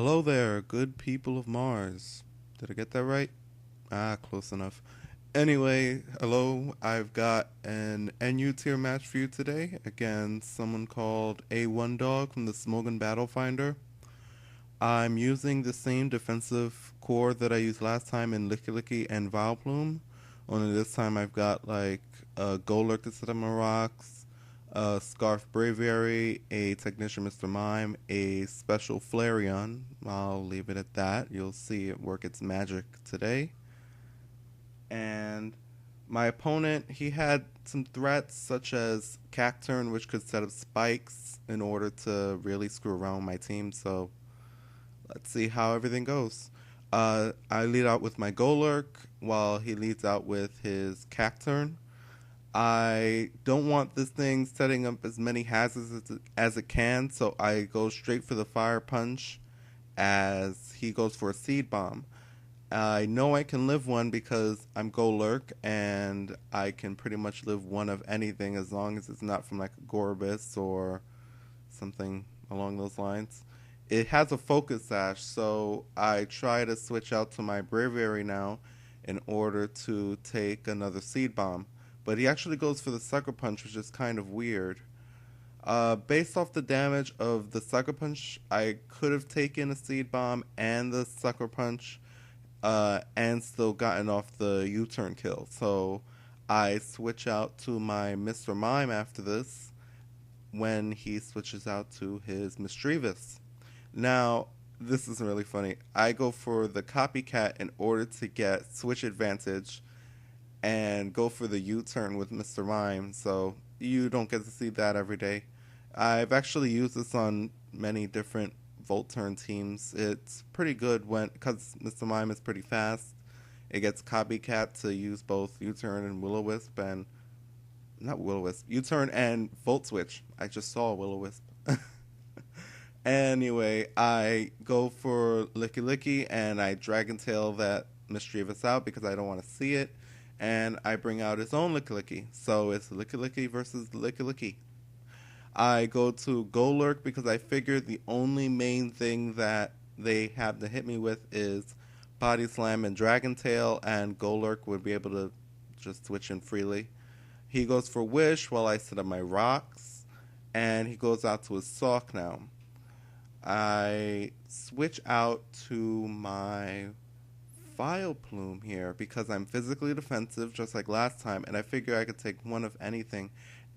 Hello there, good people of Mars. Did I get that right? Close enough. Anyway, hello. I've got an NU tier match for you today against someone called A1Dog from the Smogon Battle Finder. I'm using the same defensive core that I used last time in Lickilicky and Vileplume. Only this time I've got like a Golurk instead of my rocks, a Scarf Braviary, a Technician Mr. Mime, a special Flareon. I'll leave it at that. You'll see it work its magic today. And my opponent, he had some threats such as Cacturne, which could set up spikes in order to really screw around with my team. So let's see how everything goes. I lead out with my Golurk while he leads out with his Cacturne. I don't want this thing setting up as many hazards as it can, so I go straight for the Fire Punch as he goes for a Seed Bomb. I know I can live one because I'm Golurk, and I can pretty much live one of anything as long as it's not from like a Gorbis or something along those lines. It has a Focus Sash, so I try to switch out to my Braviary now in order to take another Seed Bomb. But he actually goes for the Sucker Punch, which is kind of weird. Based off the damage of the Sucker Punch, I could have taken a Seed Bomb and the Sucker Punch and still gotten off the U-turn kill. So I switch out to my Mr. Mime after this when he switches out to his Misdreavus. Now, this is really funny. I go for the Copycat in order to get switch advantage and go for the U-turn with Mr. Mime, so you don't get to see that every day. I've actually used this on many different Volt Turn teams. It's pretty good because Mr. Mime is pretty fast. It gets Copycat to use both U-turn and Will-O-Wisp and not Will-O-Wisp, U-turn and Volt Switch. I just saw Will-O-Wisp. Anyway, I go for Lickilicky and I Dragon Tail that Misdreavus out because I don't want to see it. And I bring out his own Lickilicky. So it's Lickilicky versus Lickilicky. I go to Golurk because I figured the only main thing that they have to hit me with is Body Slam and Dragon Tail, and Golurk would be able to just switch in freely. He goes for Wish while I set up my rocks, and he goes out to his Sawk now. I switch out to my Vileplume here because I'm physically defensive just like last time, and I figure I could take one of anything,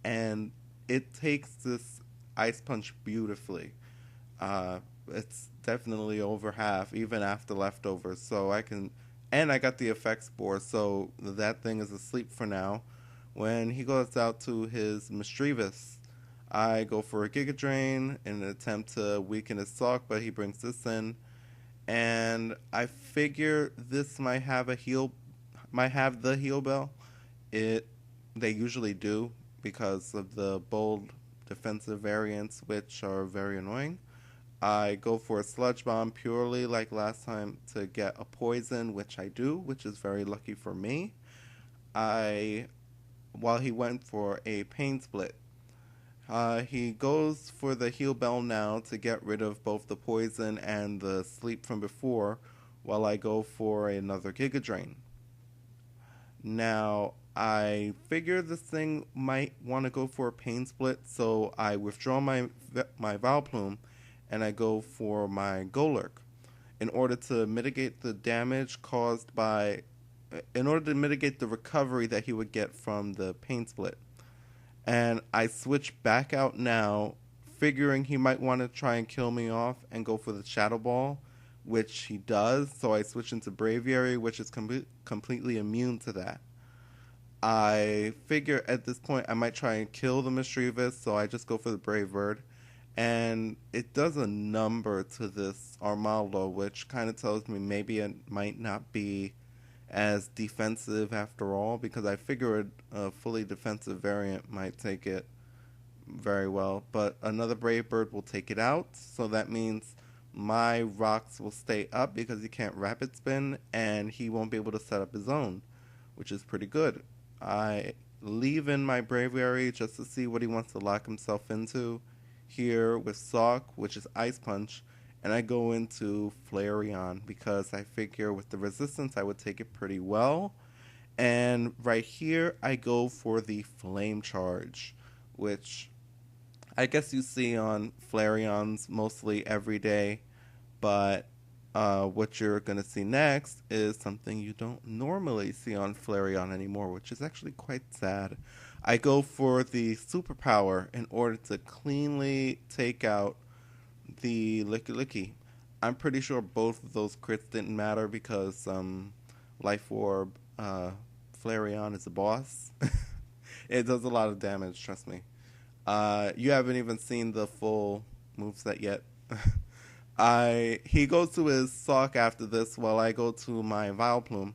and it takes this Ice Punch beautifully. It's definitely over half even after leftovers, so I can, and I got the effect spore, so that thing is asleep for now. When he goes out to his Misdreavus, I go for a Giga Drain in an attempt to weaken his Sawk, but he brings this in. And I figure this might have the heal bell. They usually do because of the bold defensive variants, which are very annoying. I go for a Sludge Bomb purely like last time to get a poison, which I do, which is very lucky for me. While he went for a Pain Split. He goes for the heal bell now to get rid of both the poison and the sleep from before, while I go for another Giga Drain. Now, I figure this thing might want to go for a Pain Split, so I withdraw my Vileplume and I go for my Golurk in order to mitigate the damage caused by, in order to mitigate the recovery that he would get from the Pain Split. And I switch back out now, figuring he might want to try and kill me off and go for the Shadow Ball, which he does. So I switch into Braviary, which is completely immune to that. I figure at this point I might try and kill the Misdreavus, so I just go for the Brave Bird. And it does a number to this Armaldo, which kind of tells me maybe it might not be as defensive after all, because I figured a fully defensive variant might take it very well, but another Brave Bird will take it out, so that means my rocks will stay up because he can't rapid spin and he won't be able to set up his own, which is pretty good. I leave in my Braviary just to see what he wants to lock himself into here with Sawk, which is Ice Punch, and I go into Flareon because I figure with the resistance I would take it pretty well. And right here I go for the Flame Charge, which I guess you see on Flareons mostly every day, but what you're going to see next is something you don't normally see on Flareon anymore, which is actually quite sad. I go for the superpower in order to cleanly take out the Lickilicky. I'm pretty sure both of those crits didn't matter because Life Orb Flareon is a boss. It does a lot of damage, trust me. You haven't even seen the full moveset yet. He goes to his Sawk after this while I go to my Vileplume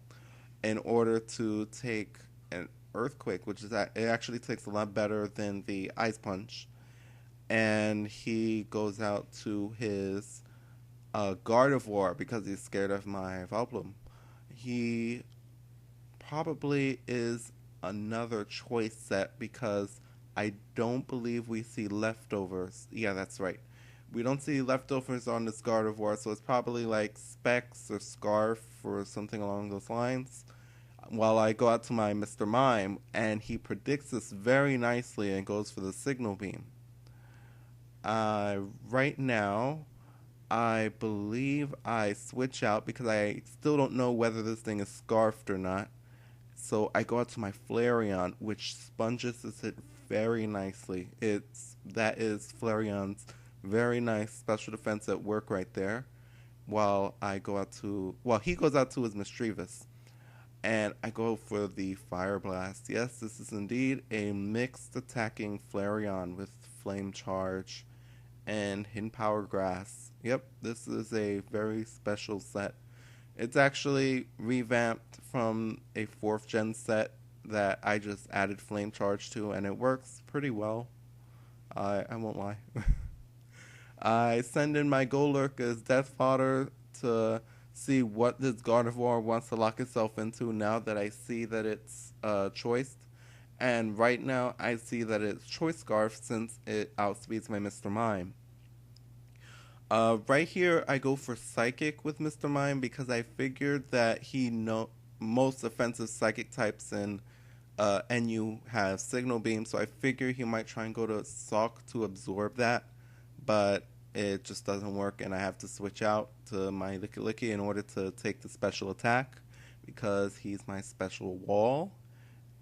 in order to take an Earthquake, which is it actually takes a lot better than the Ice Punch. And he goes out to his Gardevoir because he's scared of my Vileplume. He probably is another choice set because I don't believe we see leftovers. Yeah, that's right. We don't see leftovers on this Gardevoir, so it's probably like Specs or Scarf or something along those lines. While I go out to my Mr. Mime, and he predicts this very nicely and goes for the Signal Beam. Right now, I believe I switch out because I still don't know whether this thing is scarfed or not. So I go out to my Flareon, which sponges it very nicely. That is Flareon's very nice special defense at work right there. He goes out to his Misdreavus. And I go for the Fire Blast. Yes, this is indeed a mixed attacking Flareon with Flame Charge and Hidden Power Grass. Yep, this is a very special set. It's actually revamped from a 4th gen set that I just added Flame Charge to, and it works pretty well. I won't lie. I send in my Golurk as Death Fodder to see what this Gardevoir wants to lock itself into now that I see that it's choiced. And right now I see that it's Choice Scarf since it outspeeds my Mr. Mime. Right here I go for Psychic with Mr. Mime because I figured that he most offensive Psychic types in NU have Signal Beam, so I figure he might try and go to Sawk to absorb that, but it just doesn't work, and I have to switch out to my Lickilicky in order to take the special attack because he's my special wall.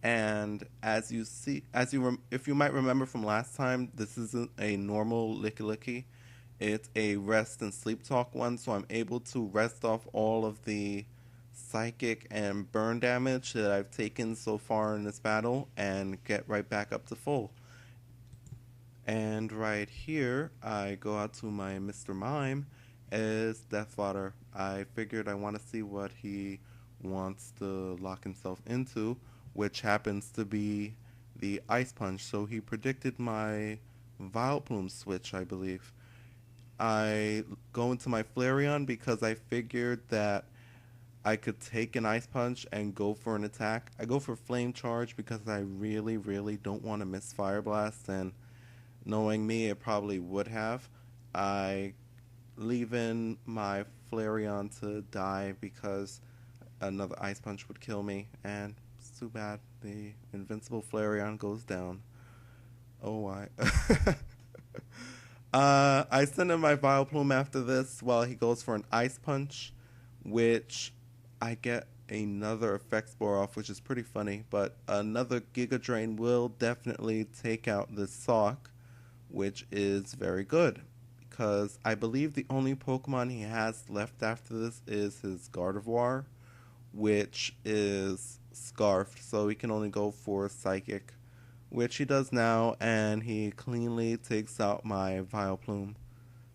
And as you see, if you might remember from last time, this isn't a normal Lickilicky. It's a rest and sleep talk one, so I'm able to rest off all of the psychic and burn damage that I've taken so far in this battle and get right back up to full. And right here, I go out to my Mr. Mime as Death Fodder. I figured I want to see what he wants to lock himself into, which happens to be the Ice Punch. So he predicted my Vileplume switch, I believe. I go into my Flareon because I figured that I could take an Ice Punch and go for an attack. I go for Flame Charge because I really, really don't want to miss Fire Blast, and knowing me, it probably would have. I leave in my Flareon to die because another Ice Punch would kill me, and it's too bad. The invincible Flareon goes down. Oh, why? I send in my Vileplume after this while he goes for an Ice Punch, which I get another effect spore off, which is pretty funny, but another Giga Drain will definitely take out this Sawk, which is very good because I believe the only Pokemon he has left after this is his Gardevoir, which is Scarfed, so he can only go for Psychic, which he does now, and he cleanly takes out my Vileplume.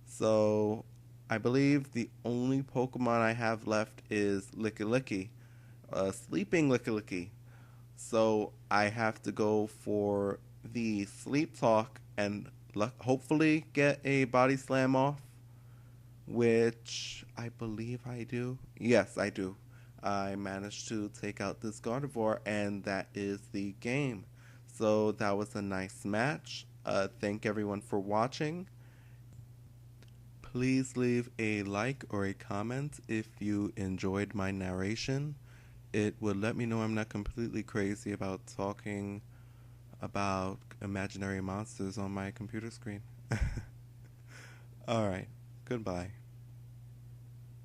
So I believe the only Pokemon I have left is Lickilicky, Sleeping Lickilicky. So I have to go for the Sleep Talk and hopefully get a Body Slam off, which I believe I do. Yes, I do. I managed to take out this Gardevoir, and that is the game. So that was a nice match. Thank everyone for watching. Please leave a like or a comment if you enjoyed my narration. It would let me know I'm not completely crazy about talking about imaginary monsters on my computer screen. Alright, goodbye.